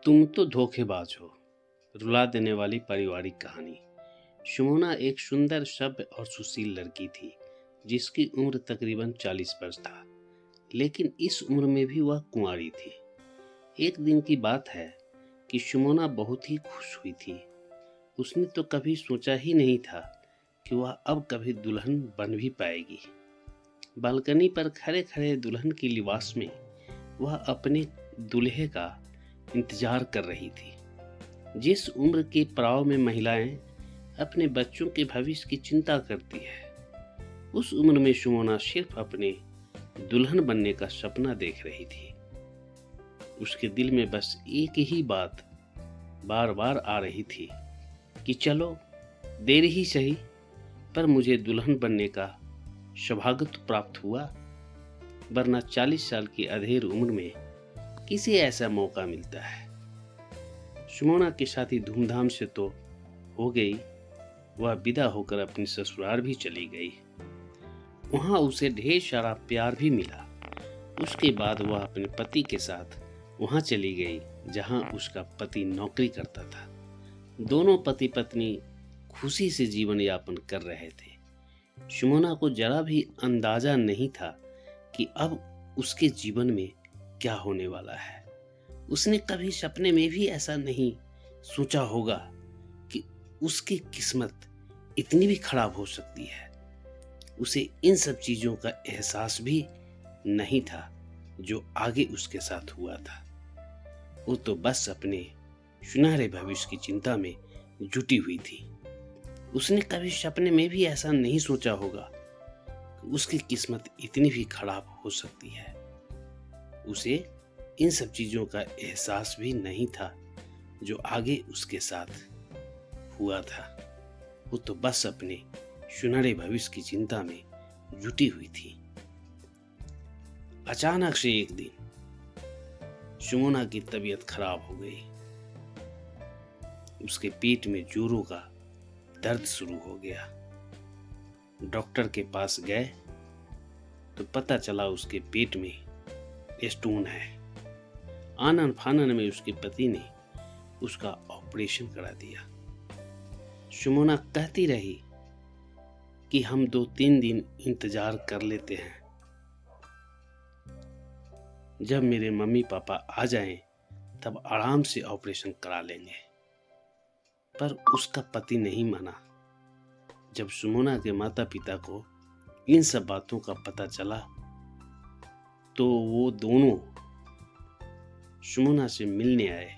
तुम तो धोखेबाज हो। रुला देने वाली पारिवारिक कहानी। सुमोना एक सुंदर, सभ्य और सुशील लड़की थी जिसकी उम्र तकरीबन 40 वर्ष था, लेकिन इस उम्र में भी वह कुंवारी थी। एक दिन की बात है कि सुमोना बहुत ही खुश हुई थी। उसने तो कभी सोचा ही नहीं था कि वह अब कभी दुल्हन बन भी पाएगी। बालकनी पर खड़े खड़े दुल्हन के लिबास में वह अपने दूल्हे का इंतजार कर रही थी। जिस उम्र के पड़ाव में महिलाएं अपने बच्चों के भविष्य की चिंता करती है, उस उम्र में सुमोना सिर्फ अपने दुल्हन बनने का सपना देख रही थी। उसके दिल में बस एक ही बात बार बार आ रही थी कि चलो देर ही सही, पर मुझे दुल्हन बनने का सौभाग्य तो प्राप्त हुआ, वरना 40 साल की अधेड़ उम्र में किसे ऐसा मौका मिलता है। सुमोना की शादी धूमधाम से तो हो गई, वह विदा होकर अपनी ससुराल भी चली गई। वहां उसे ढेर सारा प्यार भी मिला। उसके बाद वह अपने पति के साथ वहां चली गई जहां उसका पति नौकरी करता था। दोनों पति पत्नी खुशी से जीवन यापन कर रहे थे। सुमोना को जरा भी अंदाजा नहीं था कि अब उसके जीवन में क्या होने वाला है। उसने कभी सपने में भी ऐसा नहीं सोचा होगा कि उसकी किस्मत इतनी भी खराब हो सकती है। उसे इन सब चीजों का एहसास भी नहीं था जो आगे उसके साथ हुआ था। वो तो बस अपने सुनहरे भविष्य की चिंता में जुटी हुई थी। उसने कभी सपने में भी ऐसा नहीं सोचा होगा कि उसकी किस्मत इतनी भी खराब हो सकती है। उसे इन सब चीजों का एहसास भी नहीं था जो आगे उसके साथ हुआ था। वो तो बस अपने सुनहरे भविष्य की चिंता में जुटी हुई थी। अचानक से एक दिन सुमोना की तबीयत खराब हो गई। उसके पेट में जोरों का दर्द शुरू हो गया। डॉक्टर के पास गए तो पता चला उसके पेट में स्टोन है। आनन फानन में उसके पति ने उसका ऑपरेशन करा दिया। सुमोना कहती रही कि हम 2-3 दिन इंतजार कर लेते हैं, जब मेरे मम्मी पापा आ जाएं तब आराम से ऑपरेशन करा लेंगे। पर उसका पति नहीं माना। जब सुमोना के माता पिता को इन सब बातों का पता चला तो वो दोनों सुमोना से मिलने आए।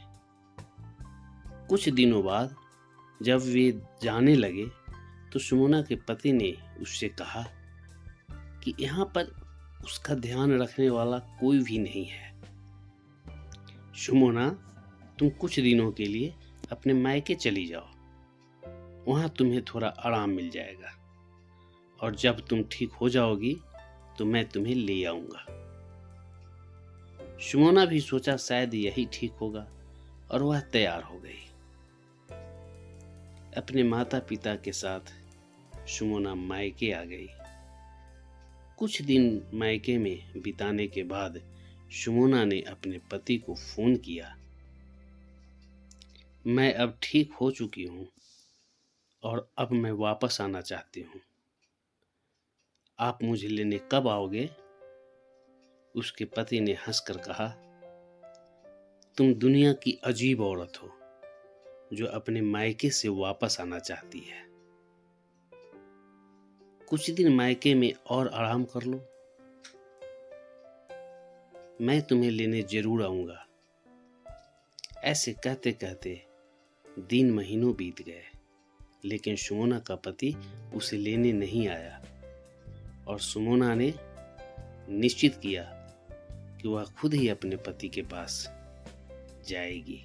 कुछ दिनों बाद जब वे जाने लगे तो सुमोना के पति ने उससे कहा कि यहाँ पर उसका ध्यान रखने वाला कोई भी नहीं है। सुमोना, तुम कुछ दिनों के लिए अपने मायके चली जाओ, वहां तुम्हें थोड़ा आराम मिल जाएगा, और जब तुम ठीक हो जाओगी तो मैं तुम्हें ले आऊंगा। सुमोना भी सोचा शायद यही ठीक होगा और वह तैयार हो गई। अपने माता पिता के साथ सुमोना मायके आ गई। कुछ दिन मायके में बिताने के बाद सुमोना ने अपने पति को फोन किया। मैं अब ठीक हो चुकी हूँ और अब मैं वापस आना चाहती हूँ। आप मुझे लेने कब आओगे? उसके पति ने हंसकर कहा, तुम दुनिया की अजीब औरत हो जो अपने मायके से वापस आना चाहती है। कुछ दिन मायके में और आराम कर लो, मैं तुम्हें लेने जरूर आऊंगा। ऐसे कहते कहते दिन महीनों बीत गए, लेकिन सुमोना का पति उसे लेने नहीं आया और सुमोना ने निश्चित किया कि वह खुद ही अपने पति के पास जाएगी।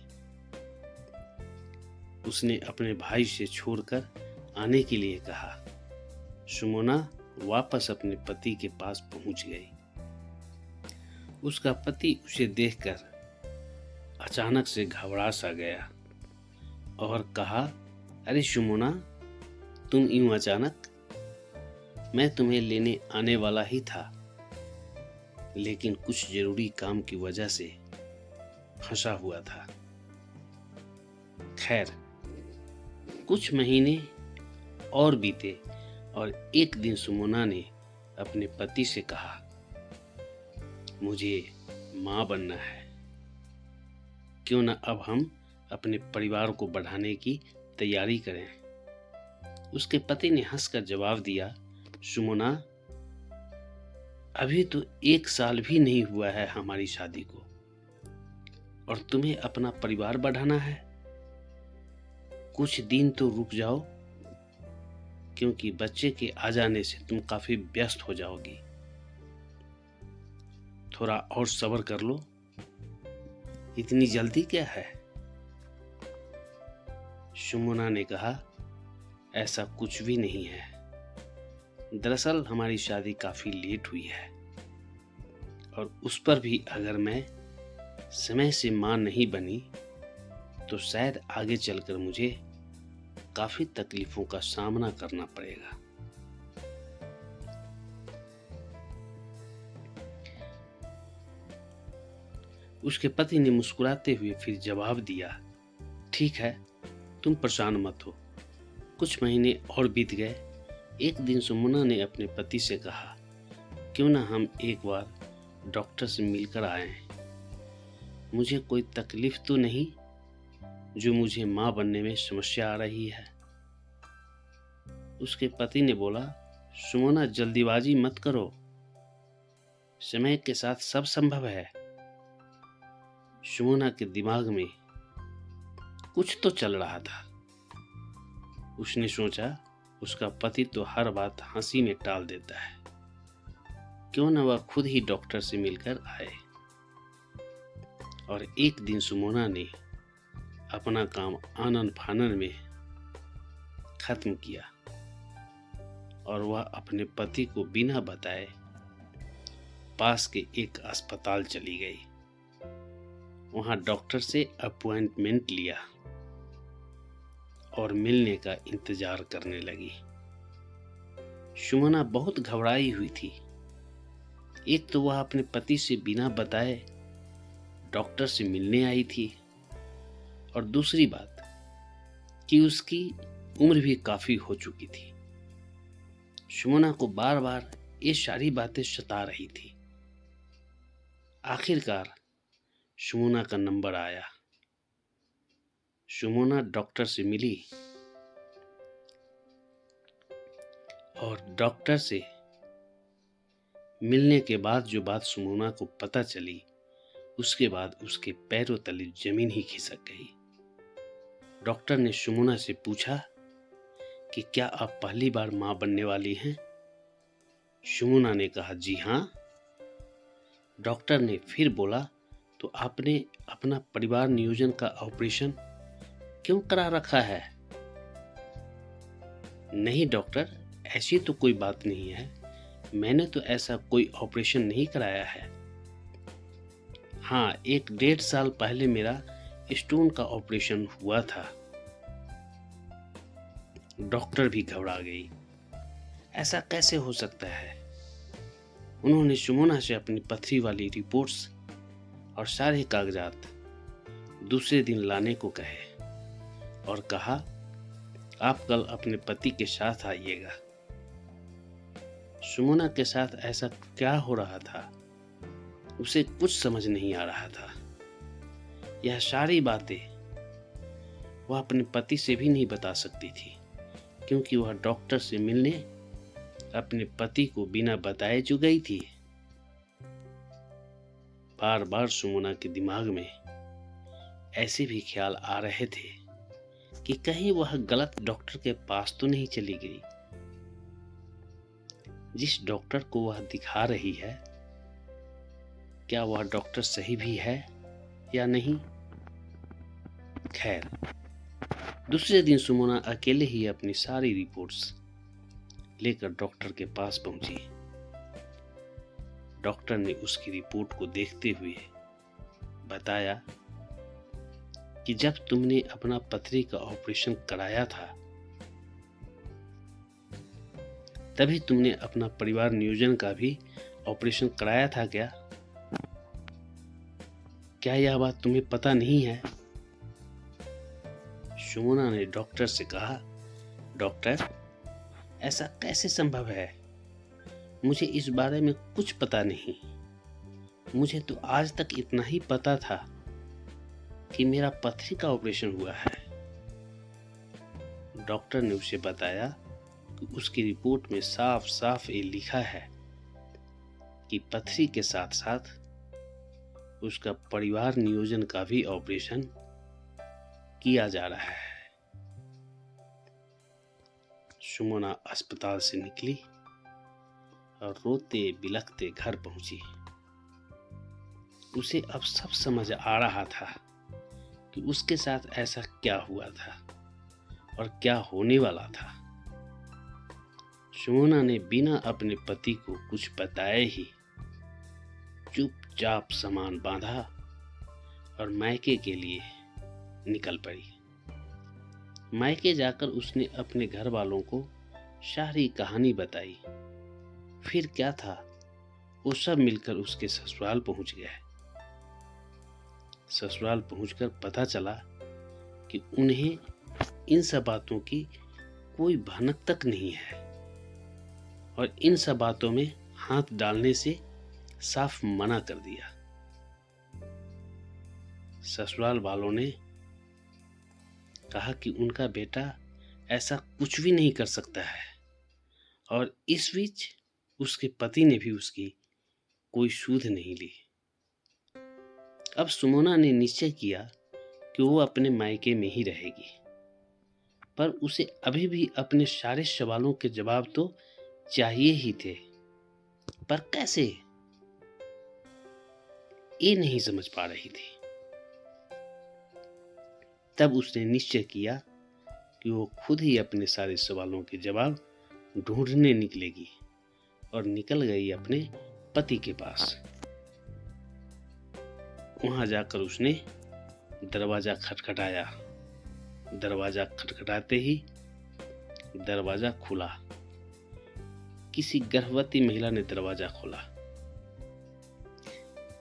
उसने अपने भाई से छोड़कर आने के लिए कहा। सुमोना वापस अपने पति के पास पहुंच गई। उसका पति उसे देखकर अचानक से घबरा सा गया और कहा, अरे सुमोना, तुम यूं अचानक? मैं तुम्हें लेने आने वाला ही था, लेकिन कुछ जरूरी काम की वजह से फंसा हुआ था। खैर, कुछ महीने और बीते और एक दिन सुमोना ने अपने पति से कहा, मुझे माँ बनना है, क्यों ना अब हम अपने परिवार को बढ़ाने की तैयारी करें। उसके पति ने हंसकर जवाब दिया, सुमोना, अभी तो 1 साल भी नहीं हुआ है हमारी शादी को और तुम्हें अपना परिवार बढ़ाना है। कुछ दिन तो रुक जाओ, क्योंकि बच्चे के आ जाने से तुम काफी व्यस्त हो जाओगी। थोड़ा और सब्र कर लो, इतनी जल्दी क्या है? सुमोना ने कहा, ऐसा कुछ भी नहीं है। दरअसल हमारी शादी काफी लेट हुई है और उस पर भी अगर मैं समय से मां नहीं बनी तो शायद आगे चलकर मुझे काफी तकलीफों का सामना करना पड़ेगा। उसके पति ने मुस्कुराते हुए फिर जवाब दिया, ठीक है, तुम परेशान मत हो। कुछ महीने और बीत गए। एक दिन सुमोना ने अपने पति से कहा, क्यों ना हम एक बार डॉक्टर से मिलकर आए। मुझे कोई तकलीफ तो नहीं जो मुझे मां बनने में समस्या आ रही है। उसके पति ने बोला, सुमोना, जल्दीबाजी मत करो, समय के साथ सब संभव है। सुमोना के दिमाग में कुछ तो चल रहा था। उसने सोचा, उसका पति तो हर बात हंसी में टाल देता है, क्यों न वह खुद ही डॉक्टर से मिलकर आए। और एक दिन सुमोना ने अपना काम आनन फानन में खत्म किया और वह अपने पति को बिना बताए पास के एक अस्पताल चली गई। वहां डॉक्टर से अपॉइंटमेंट लिया और मिलने का इंतजार करने लगी। सुमोना बहुत घबराई हुई थी। एक तो वह अपने पति से बिना बताए डॉक्टर से मिलने आई थी और दूसरी बात कि उसकी उम्र भी काफी हो चुकी थी। सुमोना को बार बार ये सारी बातें सता रही थी। आखिरकार सुमोना का नंबर आया। सुमोना डॉक्टर से मिली और डॉक्टर से मिलने के बाद जो बात सुमोना को पता चली, उसके बाद उसके पैरों तले जमीन ही खिसक गई। डॉक्टर ने सुमोना से पूछा कि क्या आप पहली बार मां बनने वाली हैं? सुमोना ने कहा, जी हाँ। डॉक्टर ने फिर बोला, तो आपने अपना परिवार नियोजन का ऑपरेशन क्यों करा रखा है? नहीं डॉक्टर, ऐसी तो कोई बात नहीं है, मैंने तो ऐसा कोई ऑपरेशन नहीं कराया है। हाँ, 1-1.5 साल पहले मेरा स्टोन का ऑपरेशन हुआ था। डॉक्टर भी घबरा गई। ऐसा कैसे हो सकता है? उन्होंने सुमोना से अपनी पथरी वाली रिपोर्ट्स और सारे कागजात दूसरे दिन लाने को कहे और कहा, आप कल अपने पति के साथ आइएगा। सुमोना के साथ ऐसा क्या हो रहा था, उसे कुछ समझ नहीं आ रहा था। यह सारी बातें वह अपने पति से भी नहीं बता सकती थी, क्योंकि वह डॉक्टर से मिलने अपने पति को बिना बताए जो गई थी। बार बार सुमोना के दिमाग में ऐसे भी ख्याल आ रहे थे कि कहीं वह गलत डॉक्टर के पास तो नहीं चली गई। जिस डॉक्टर को वह दिखा रही है, क्या वह डॉक्टर सही भी है या नहीं? खैर, दूसरे दिन सुमोना अकेले ही अपनी सारी रिपोर्ट्स लेकर डॉक्टर के पास पहुंची। डॉक्टर ने उसकी रिपोर्ट को देखते हुए बताया कि जब तुमने अपना पथरी का ऑपरेशन कराया था, तभी तुमने अपना परिवार नियोजन का भी ऑपरेशन कराया था क्या? क्या यह बात तुम्हें पता नहीं है? सुमोना ने डॉक्टर से कहा, डॉक्टर, ऐसा कैसे संभव है? मुझे इस बारे में कुछ पता नहीं। मुझे तो आज तक इतना ही पता था कि मेरा पथरी का ऑपरेशन हुआ है। डॉक्टर ने उसे बताया कि उसकी रिपोर्ट में साफ साफ ये लिखा है कि पथरी के साथ साथ उसका परिवार नियोजन का भी ऑपरेशन किया जा रहा है। सुमोना अस्पताल से निकली और रोते बिलखते घर पहुंची। उसे अब सब समझ आ रहा था कि उसके साथ ऐसा क्या हुआ था और क्या होने वाला था। सुमोना ने बिना अपने पति को कुछ बताए ही चुपचाप सामान बांधा और मायके के लिए निकल पड़ी। मायके जाकर उसने अपने घर वालों को सारी कहानी बताई। फिर क्या था, वो सब मिलकर उसके ससुराल पहुंच गए। ससुराल पहुंचकर पता चला कि उन्हें इन सब बातों की कोई भनक तक नहीं है और इन सब बातों में हाथ डालने से साफ मना कर दिया। ससुराल वालों ने कहा कि उनका बेटा ऐसा कुछ भी नहीं कर सकता है और इस बीच उसके पति ने भी उसकी कोई सुध नहीं ली। अब सुमोना ने निश्चय किया कि वो अपने मायके में ही रहेगी, पर उसे अभी भी अपने सारे सवालों के जवाब तो चाहिए ही थे। पर कैसे, ये नहीं समझ पा रही थी। तब उसने निश्चय किया कि वो खुद ही अपने सारे सवालों के जवाब ढूंढने निकलेगी और निकल गई अपने पति के पास। वहां जाकर उसने दरवाजा खटखटाया। दरवाजा खटखटाते ही दरवाजा खुला। किसी गर्भवती महिला ने दरवाजा खोला।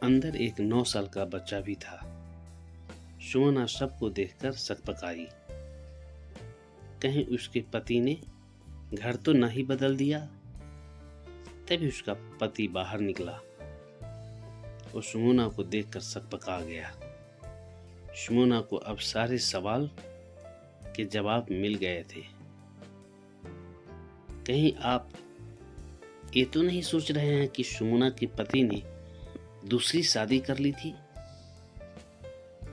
अंदर एक 9 साल का बच्चा भी था। सुमोना सबको देखकर सकपकाई। कहीं उसके पति ने घर तो नहीं बदल दिया। तभी उसका पति बाहर निकला और सुमोना को देखकर सकपका गया। सुमोना को अब सारे सवाल के जवाब मिल गए थे। कहीं आप ये तो नहीं सोच रहे हैं कि सुमोना के पति ने दूसरी शादी कर ली थी?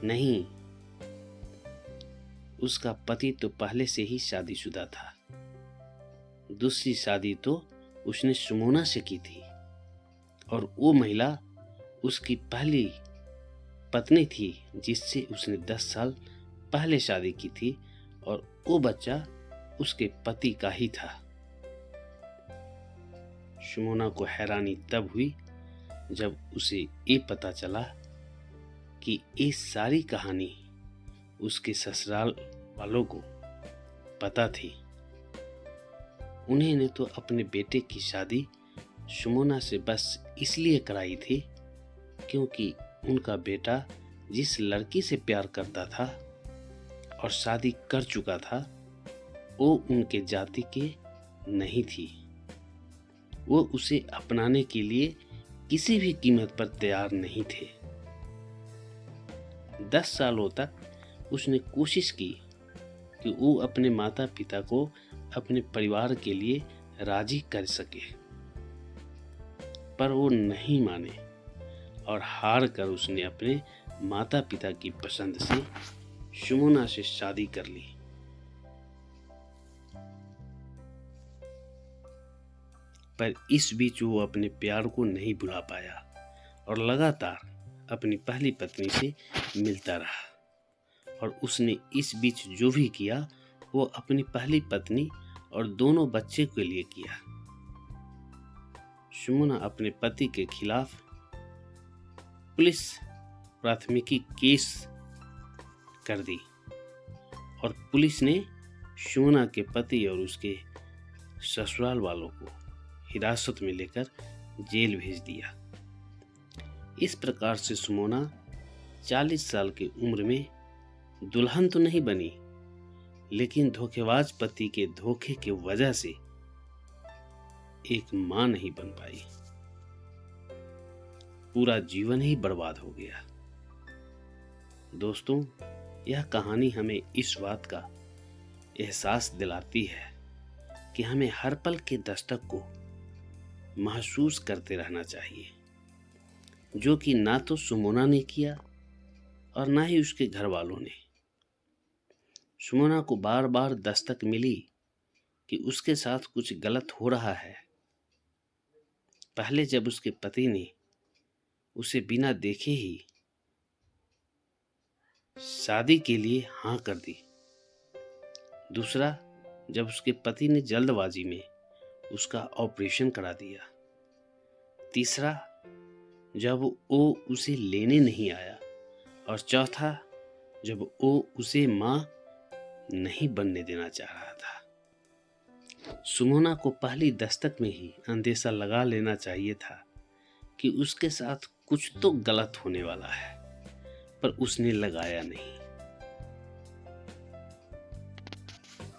नहीं, उसका पति तो पहले से ही शादीशुदा था। दूसरी शादी तो उसने सुमोना से की थी और वो महिला उसकी पहली पत्नी थी जिससे उसने 10 साल पहले शादी की थी और वो बच्चा उसके पति का ही था। सुमोना को हैरानी तब हुई जब उसे ये पता चला कि ये सारी कहानी उसके ससुराल वालों को पता थी। उन्हें ने तो अपने बेटे की शादी सुमोना से बस इसलिए कराई थी क्योंकि उनका बेटा जिस लड़की से प्यार करता था और शादी कर चुका था वो उनके जाति के नहीं थी। वो उसे अपनाने के लिए किसी भी कीमत पर तैयार नहीं थे। 10 सालों तक उसने कोशिश की कि वो अपने माता पिता को अपने परिवार के लिए राजी कर सके, पर वो नहीं माने और हार कर उसने अपने माता पिता की पसंद से सुमोना से शादी कर ली। पर इस बीच वो अपने प्यार को नहीं भुला पाया और लगातार अपनी पहली पत्नी से मिलता रहा। और उसने इस बीच जो भी किया वो अपनी पहली पत्नी और दोनों बच्चे के लिए किया। सुमोना अपने पति के खिलाफ पुलिस प्राथमिकी केस कर दी और पुलिस ने सुमोना के पति और उसके ससुराल वालों को हिरासत में लेकर जेल भेज दिया। इस प्रकार से सुमोना 40 साल की उम्र में दुल्हन तो नहीं बनी, लेकिन धोखेबाज पति के धोखे की वजह से एक मां नहीं बन पाई। पूरा जीवन ही बर्बाद हो गया। दोस्तों, यह कहानी हमें इस बात का एहसास दिलाती है कि हमें हर पल के दस्तक को महसूस करते रहना चाहिए, जो कि ना तो सुमोना ने किया और ना ही उसके घर वालों ने। सुमोना को बार बार दस्तक मिली कि उसके साथ कुछ गलत हो रहा है। पहले जब उसके पति ने उसे बिना देखे ही शादी के लिए हाँ कर दी। दूसरा, जब उसके पति ने जल्दबाजी में उसका ऑपरेशन करा दिया। तीसरा, जब वो उसे लेने नहीं आया। और चौथा, जब वो उसे मां नहीं बनने देना चाह रहा था। सुमोना को पहली दस्तक में ही अंदेशा लगा लेना चाहिए था कि उसके साथ कुछ तो गलत होने वाला है, पर उसने लगाया नहीं।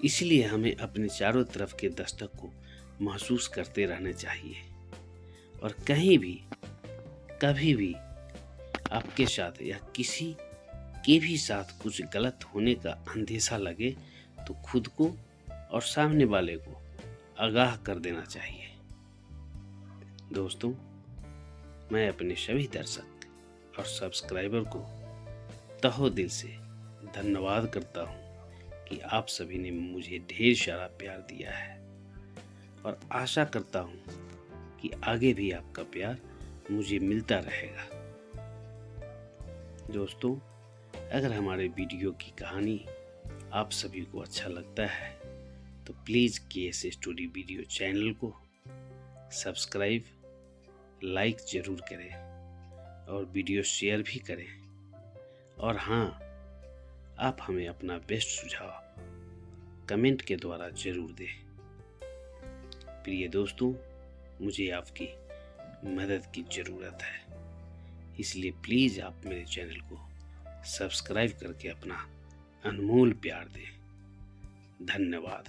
इसलिए हमें अपने चारों तरफ के दस्तक को महसूस करते रहना चाहिए, और कहीं भी कभी भी आपके साथ या किसी के भी साथ कुछ गलत होने का अंदेशा लगे तो खुद को और सामने वाले को आगाह कर देना चाहिए। दोस्तों, मैं अपने सभी दर्शक और सब्सक्राइबर को तहे दिल से धन्यवाद करता हूँ कि आप सभी ने मुझे ढेर सारा प्यार दिया है, और आशा करता हूँ कि आगे भी आपका प्यार मुझे मिलता रहेगा। दोस्तों, अगर हमारे वीडियो की कहानी आप सभी को अच्छा लगता है तो please KS Story video channel को सब्सक्राइब, लाइक ज़रूर करें और वीडियो शेयर भी करें। और हाँ, आप हमें अपना बेस्ट सुझाव कमेंट के द्वारा ज़रूर दें। प्रिय दोस्तों, मुझे आपकी मदद की ज़रूरत है, इसलिए प्लीज़ आप मेरे चैनल को सब्सक्राइब करके अपना अनमोल प्यार दें। धन्यवाद।